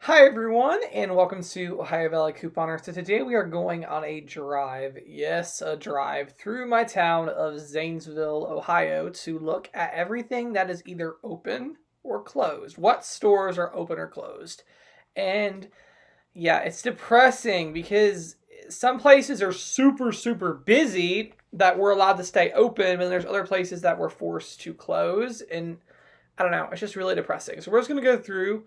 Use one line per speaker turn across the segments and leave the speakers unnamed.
Hi everyone, and welcome to Ohio Valley Couponer. So today we are going on a drive, yes, a drive through my town of Zanesville, Ohio, to look at everything that is either open or closed. What stores are open or closed? And yeah, it's depressing because some places are super busy that we're allowed to stay open, and there's other places that we're forced to close. And I don't know. It's just really depressing. So we're just going to go through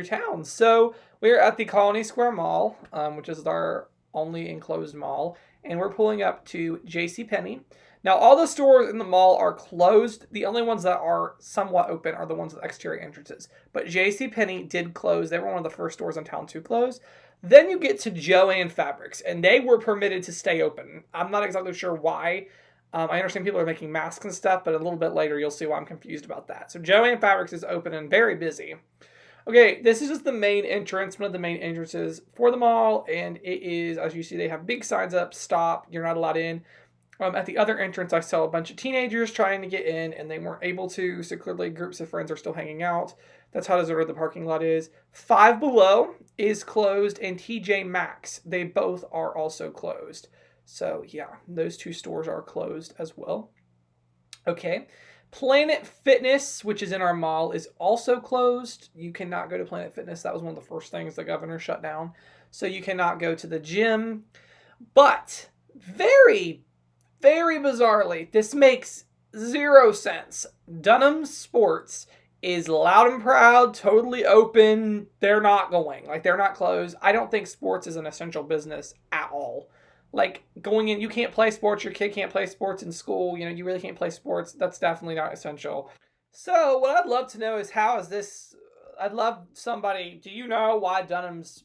town. So we're at the Colony Square Mall, which is our only enclosed mall, and we're pulling up to J.C. Penney. Now, all the stores in the mall are closed. The only ones that are somewhat open are the ones with exterior entrances. But J.C. Penney did close. They were one of the first stores in town to close. Then you get to Joann Fabrics, and they were permitted to stay open. I'm not exactly sure why. I understand people are making masks and stuff, but a little bit later you'll see why I'm confused about that. So Joann Fabrics is open and very busy. Okay, this is just the main entrance, one of the main entrances for the mall, and it is, as you see, they have big signs up, stop, you're not allowed in. At the other entrance, I saw a bunch of teenagers trying to get in, and they weren't able to, so clearly groups of friends are still hanging out. That's how deserted the parking lot is. Five Below is closed, and TJ Maxx, they both are also closed. So yeah, those two stores are closed as well. Okay. Planet Fitness, which is in our mall, is also closed. You cannot go to Planet Fitness. That was one of the first things the governor shut down. So you cannot go to the gym. But very, very bizarrely, this makes zero sense. Dunham Sports is loud and proud, totally open. They're not going. They're not closed. I don't think sports is an essential business at all. Going in, you can't play sports, your kid can't play sports in school, you really can't play sports. That's definitely not essential. So what I'd love to know is I'd love somebody, do you know why Dunham's,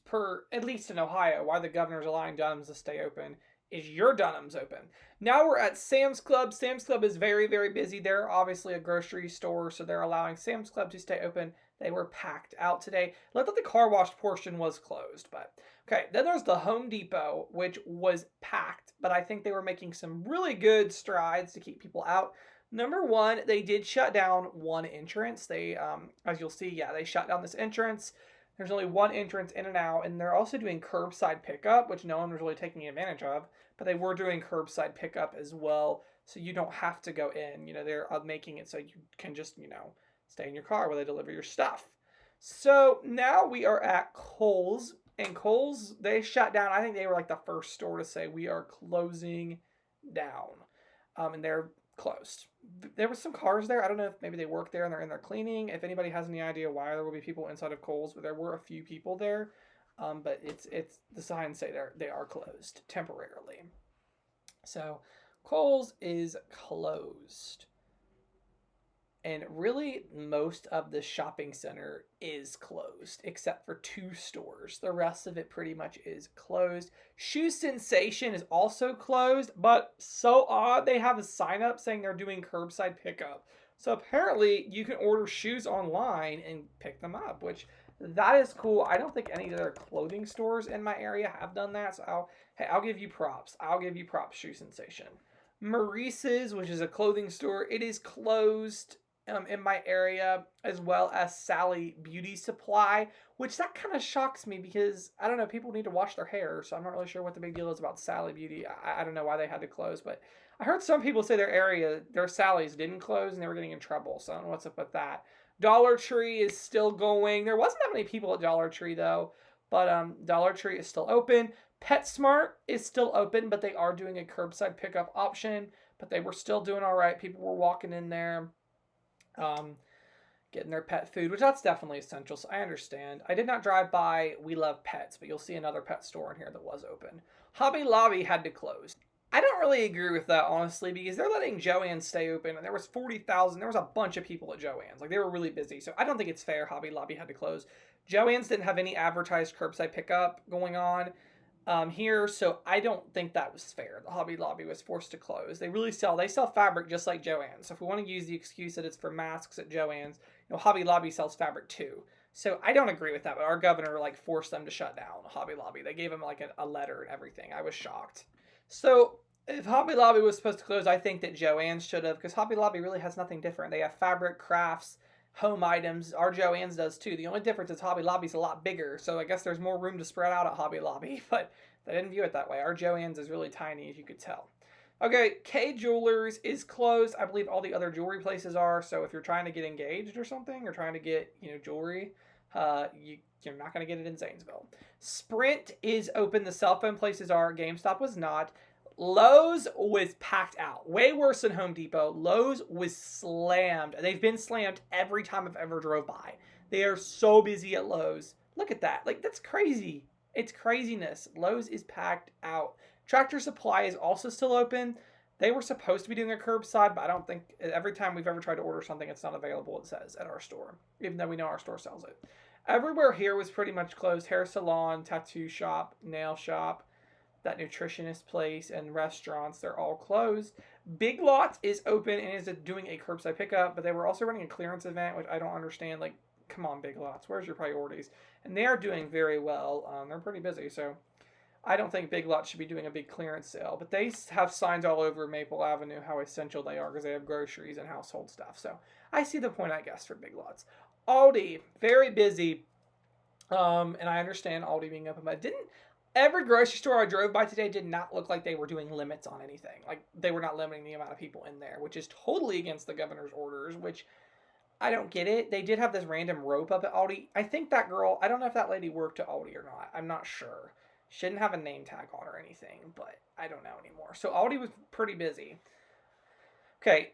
at least in Ohio, why the governor's allowing Dunham's to stay open? Is your Dunham's open? Now we're at Sam's Club. Sam's Club is very, very busy. They're obviously a grocery store, so they're allowing Sam's Club to stay open. They were packed out today. Look that the car wash portion was closed, but okay. Then there's the Home Depot, which was packed, but I think they were making some really good strides to keep people out. Number one, they did shut down one entrance. They, as you'll see, yeah, they shut down this entrance. There's only one entrance in and out, and they're also doing curbside pickup, which no one was really taking advantage of, but they were doing curbside pickup as well, so you don't have to go in. They're making it so you can just, stay in your car while they deliver your stuff. So now we are at Kohl's, and Kohl's, they shut down. I think they were like the first store to say we are closing down, and they're closed. There were some cars there. I don't know if maybe they work there and they're in there cleaning. If anybody has any idea why there will be people inside of Kohl's, but there were a few people there. But it's the signs say they are closed temporarily. So Kohl's is closed. And really, most of the shopping center is closed, except for two stores. The rest of it pretty much is closed. Shoe Sensation is also closed, but so odd, they have a sign up saying they're doing curbside pickup. So apparently, you can order shoes online and pick them up, which that is cool. I don't think any other clothing stores in my area have done that, so I'll give you props. Shoe Sensation. Maurice's, which is a clothing store, it is closed in my area, as well as Sally Beauty Supply, which that kind of shocks me because, I don't know, people need to wash their hair, so I'm not really sure what the big deal is about Sally Beauty. I don't know why they had to close, but I heard some people say their Sally's didn't close and they were getting in trouble, so I don't know what's up with that. Dollar Tree is still going. There wasn't that many people at Dollar Tree, though, but Dollar Tree is still open. PetSmart is still open, but they are doing a curbside pickup option, but they were still doing all right. People were walking in there, getting their pet food, which that's definitely essential, so I understand. I did not drive by We Love Pets, but you'll see another pet store in here that was open. Hobby Lobby had to close. I don't really agree with that, honestly, because they're letting Joann's stay open, and there was 40,000, there was a bunch of people at Joann's. They were really busy, so I don't think it's fair Hobby Lobby had to close. Joann's didn't have any advertised curbside pickup going on here, so I don't think that was fair. The Hobby Lobby was forced to close. They sell fabric just like Joann's. So if we want to use the excuse that it's for masks at Joann's, Hobby Lobby sells fabric too. So I don't agree with that, but our governor forced them to shut down Hobby Lobby. They gave them a letter and everything. I was shocked. So if Hobby Lobby was supposed to close, I think that Joann's should have, because Hobby Lobby really has nothing different. They have fabric, crafts, home items. Our Joann's does too. The only difference is Hobby Lobby's a lot bigger, so I guess there's more room to spread out at Hobby Lobby, but they didn't view it that way. Our Joann's is really tiny, as you could tell. Okay, K Jewelers is closed. I believe all the other jewelry places are, so if you're trying to get engaged or something, or trying to get, jewelry, you're not going to get it in Zanesville. Sprint is open. The cell phone places are. GameStop was not. Lowe's was packed out. Way worse than Home Depot. Lowe's was slammed. They've been slammed every time I've ever drove by. They are so busy at Lowe's. Look at that. Like, that's crazy. It's craziness. Lowe's is packed out. Tractor Supply is also still open. They were supposed to be doing a curbside, but I don't think every time we've ever tried to order something, it's not available, it says, at our store, even though we know our store sells it. Everywhere here was pretty much closed. Hair salon, tattoo shop, nail shop, that nutritionist place, and restaurants, they're all closed. Big Lots is open and is doing a curbside pickup, but they were also running a clearance event, which I don't understand. Like, come on, Big Lots, where's your priorities? And they are doing very well. They're pretty busy, so I don't think Big Lots should be doing a big clearance sale, but they have signs all over Maple Avenue how essential they are because they have groceries and household stuff. So I see the point, I guess, for Big Lots. Aldi, very busy, and I understand Aldi being open, but every grocery store I drove by today did not look like they were doing limits on anything. Like, they were not limiting the amount of people in there, which is totally against the governor's orders, which I don't get it. They did have this random rope up at Aldi. I think that girl, I don't know if that lady worked at Aldi or not. I'm not sure. She didn't have a name tag on or anything, but I don't know anymore. So Aldi was pretty busy. Okay,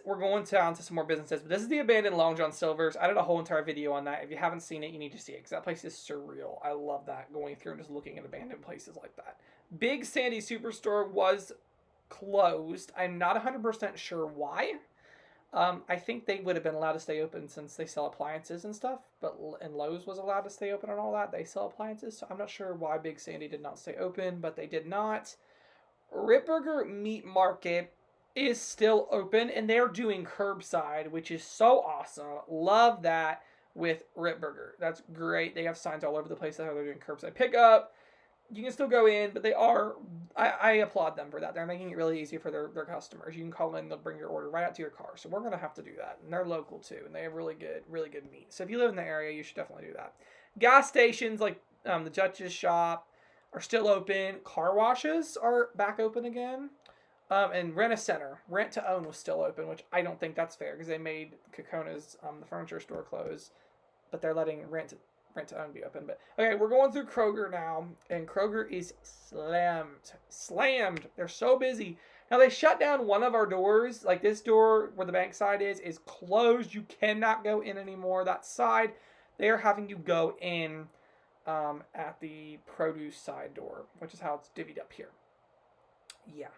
we're going down to some more businesses, but this is the abandoned Long John Silver's. I did a whole entire video on that. If you haven't seen it, you need to see it, because that place is surreal. I love that, going through and just looking at abandoned places like that. Big Sandy Superstore was closed. I'm not 100% sure why. I think they would have been allowed to stay open since they sell appliances and stuff, and Lowe's was allowed to stay open and all that. They sell appliances, so I'm not sure why Big Sandy did not stay open, but they did not. Ripburger Meat Market is still open, and they're doing curbside, which is so awesome. Love that with Ripburger. That's great. They have signs all over the place that how they're doing curbside pickup. You can still go in, but I applaud them for that. They're making it really easy for their customers. You can call in, they'll bring your order right out to your car. So we're going to have to do that. And they're local too, and they have really good meat. So if you live in the area, you should definitely do that. Gas stations like the Judge's shop are still open. Car washes are back open again. And Rent-A-Center, rent to own was still open, which I don't think that's fair because they made Kokona's, the furniture store, close. But they're letting rent to own be open. But okay, we're going through Kroger now, and Kroger is slammed. They're so busy. Now they shut down one of our doors. Like, this door where the bank side is closed. You cannot go in anymore. That side, they are having you go in at the produce side door, which is how it's divvied up here. Yeah.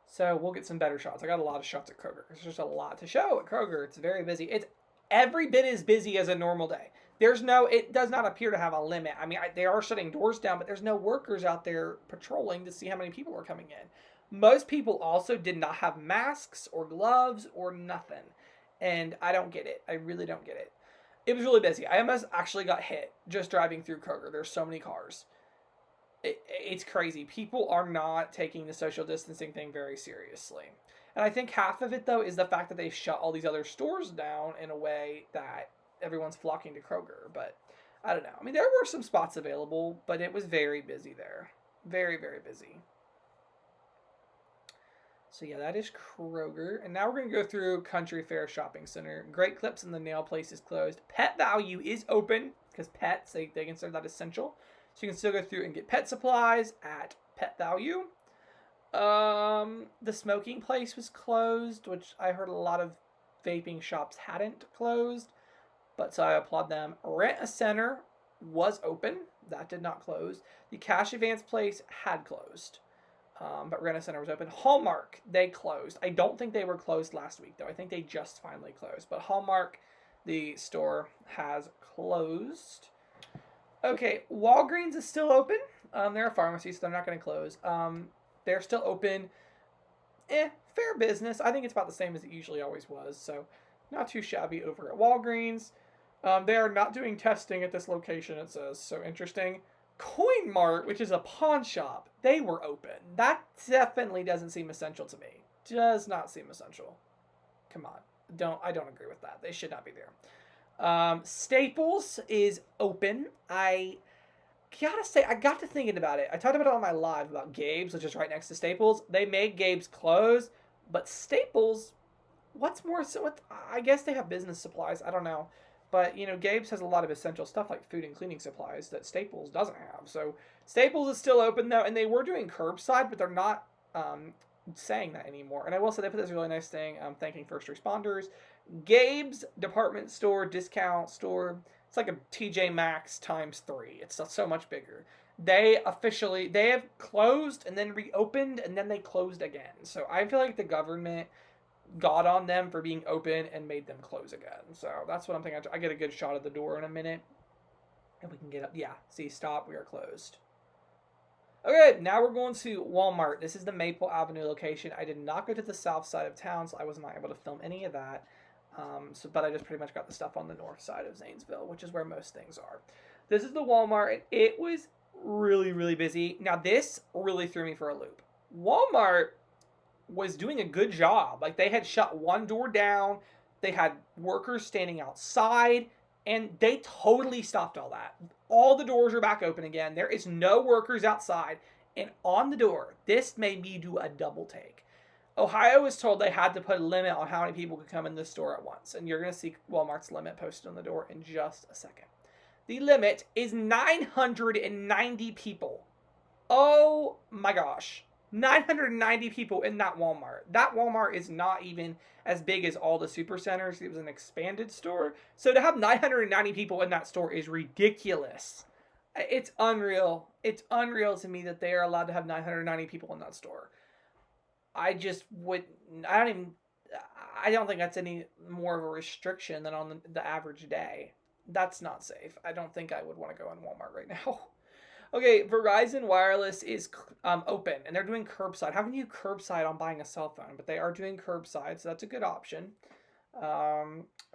So we'll get some better shots. I got a lot of shots at Kroger. There's just a lot to show at Kroger. It's very busy. It's every bit as busy as a normal day. It does not appear to have a limit. I mean, they are shutting doors down, but there's no workers out there patrolling to see how many people are coming in. Most people also did not have masks or gloves or nothing. And I don't get it. I really don't get it. It was really busy. I almost actually got hit just driving through Kroger. There's so many cars. It's crazy. People are not taking the social distancing thing very seriously. And I think half of it, though, is the fact that they shut all these other stores down in a way that everyone's flocking to Kroger. But I don't know. I mean, there were some spots available, but it was very busy there. Very, very busy. So yeah, that is Kroger. And now we're going to go through Country Fair Shopping Center. Great Clips and the nail place is closed. Pet Value is open because pets, they consider that essential. So you can still go through and get pet supplies at Pet Value. The smoking place was closed, which I heard a lot of vaping shops hadn't closed. But so I applaud them. Rent-A-Center was open. That did not close. The Cash Advance place had closed. But Rent-A-Center was open. Hallmark, they closed. I don't think they were closed last week, though. I think they just finally closed. But Hallmark, the store, has closed. Okay, Walgreens is still open. They're a pharmacy, so they're not going to close. They're still open. Fair business. I think it's about the same as it usually always was. So not too shabby over at Walgreens. They are not doing testing at this location, it says. So interesting. Coin Mart, which is a pawn shop, they were open. That definitely doesn't seem essential to me. Does not seem essential. Come on. I don't agree with that. They should not be there. Staples is open. I gotta say, I got to thinking about it. I talked about it on my live about Gabe's, which is right next to Staples. They made Gabe's close, but Staples, what's more? So what? I guess they have business supplies. I don't know, but Gabe's has a lot of essential stuff like food and cleaning supplies that Staples doesn't have. So Staples is still open though, and they were doing curbside, but they're not saying that anymore. And I will say they put this really nice thing thanking first responders. Gabe's department store, discount store, it's like a TJ Maxx times 3. It's so much bigger. They have closed and then reopened and then they closed again. So I feel like the government got on them for being open and made them close again. So that's what I'm thinking. I get a good shot of the door in a minute. And we can get up. Yeah, see, stop. We are closed. Okay, now we're going to Walmart. This is the Maple Avenue location. I did not go to the south side of town, so I was not able to film any of that. But I just pretty much got the stuff on the north side of Zanesville, which is where most things are. This is the Walmart, and it was really, really busy. Now, this really threw me for a loop. Walmart was doing a good job. Like, they had shut one door down. They had workers standing outside, and they totally stopped all that. All the doors are back open again. There is no workers outside. And on the door, this made me do a double take. Ohio was told they had to put a limit on how many people could come in the store at once. And you're going to see Walmart's limit posted on the door in just a second. The limit is 990 people. Oh my gosh. 990 people in that Walmart. That Walmart is not even as big as all the supercenters. It was an expanded store. So to have 990 people in that store is ridiculous. It's unreal. It's unreal to me that they are allowed to have 990 people in that store. I don't think that's any more of a restriction than on the average day. That's not safe. I don't think I would want to go in Walmart right now. Okay, Verizon Wireless is open, and they're doing curbside. Haven't you curbside on buying a cell phone, but they are doing curbside, so that's a good option.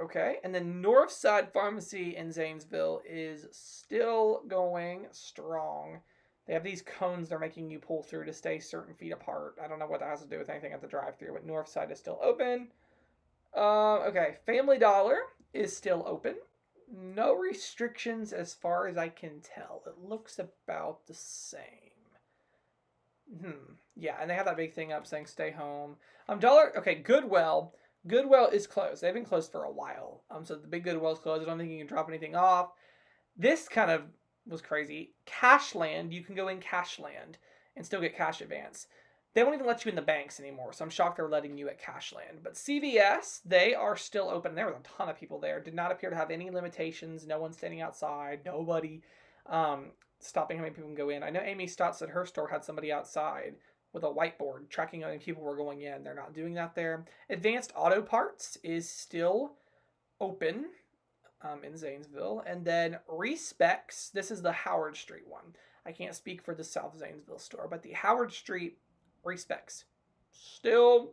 Okay, and then Northside Pharmacy in Zanesville is still going strong. They have these cones they're making you pull through to stay certain feet apart. I don't know what that has to do with anything at the drive-thru, but Northside is still open. Okay, Family Dollar is still open. No restrictions as far as I can tell. It looks about the same. Yeah, and they have that big thing up saying stay home. Okay, Goodwill. Goodwill is closed. They've been closed for a while. So the big Goodwill is closed. I don't think you can drop anything off. This kind of was crazy. Cashland, you can go in Cashland and still get cash advance. They won't even let you in the banks anymore, so I'm shocked they're letting you at Cashland. But CVS, they are still open. There was a ton of people there. Did not appear to have any limitations. No one standing outside. Nobody stopping how many people can go in. I know Amy Stott said her store had somebody outside with a whiteboard tracking how many people were going in. They're not doing that there. Advanced Auto Parts is still open in Zanesville. And then Respecs, this is the Howard Street one. I can't speak for the South Zanesville store, but the Howard Street Respecs still,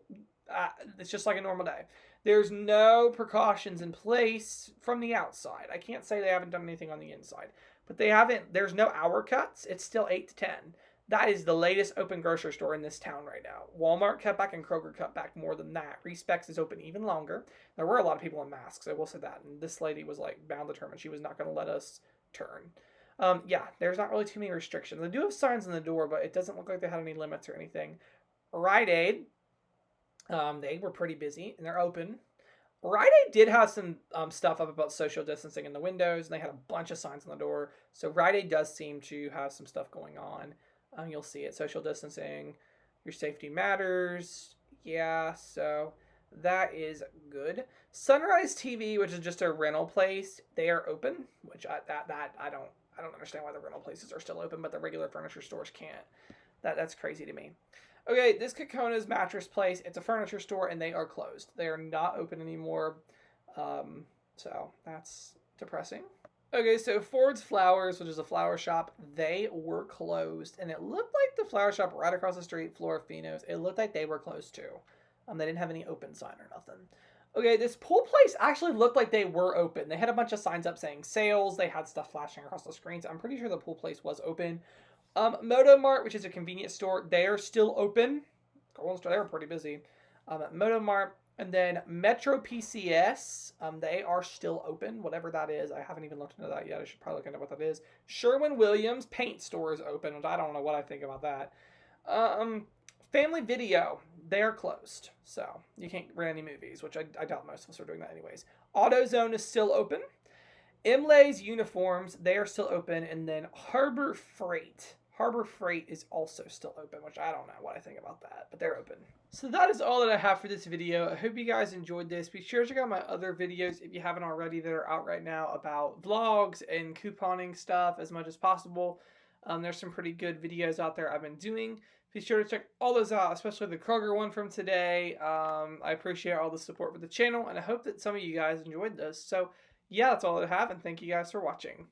it's just like a normal day. There's no precautions in place from the outside. I can't say they haven't done anything on the inside, but there's no hour cuts. It's still 8 to 10. That is the latest open grocery store in this town right now. Walmart cut back and Kroger cut back more than that. Respecs is open even longer. There were a lot of people in masks, I will say that. And this lady was like bound determined she was not going to let us turn. Yeah, there's not really too many restrictions. They do have signs on the door, but it doesn't look like they had any limits or anything. Rite Aid, they were pretty busy, and they're open. Rite Aid did have some stuff up about social distancing in the windows, and they had a bunch of signs on the door. So Rite Aid does seem to have some stuff going on. You'll see it. Social distancing, your safety matters. Yeah, so that is good. Sunrise TV, which is just a rental place, they are open, which I don't understand why the rental places are still open, but the regular furniture stores can't. That's crazy to me. Okay, this Kokona's mattress place, it's a furniture store, and they are closed. They are not open anymore, so that's depressing. Okay, so Ford's Flowers, which is a flower shop, they were closed, and it looked like the flower shop right across the street, Florafino's, it looked like they were closed too. They didn't have any open sign or nothing. Okay, this pool place actually looked like they were open. They had a bunch of signs up saying sales. They had stuff flashing across the screens. I'm pretty sure the pool place was open. Moto Mart, which is a convenience store, they are still open. They were pretty busy. Moto Mart, And then Metro PCS, they are still open, whatever that is. I haven't even looked into that yet. I should probably look into what that is. Sherwin-Williams Paint Store is open, which I don't know what I think about that. Family Video, they're closed, so you can't rent any movies, which I doubt most of us are doing that anyways. AutoZone is still open. Imlay's Uniforms, they are still open. And then Harbor Freight is also still open, which I don't know what I think about that, but they're open. So that is all that I have for this video. I hope you guys enjoyed this. Be sure to check out my other videos if you haven't already that are out right now about vlogs and couponing stuff as much as possible. There's some pretty good videos out there I've been doing. Be sure to check all those out, especially the Kroger one from today. I appreciate all the support for the channel, and I hope that some of you guys enjoyed this. So yeah, that's all I have, and thank you guys for watching.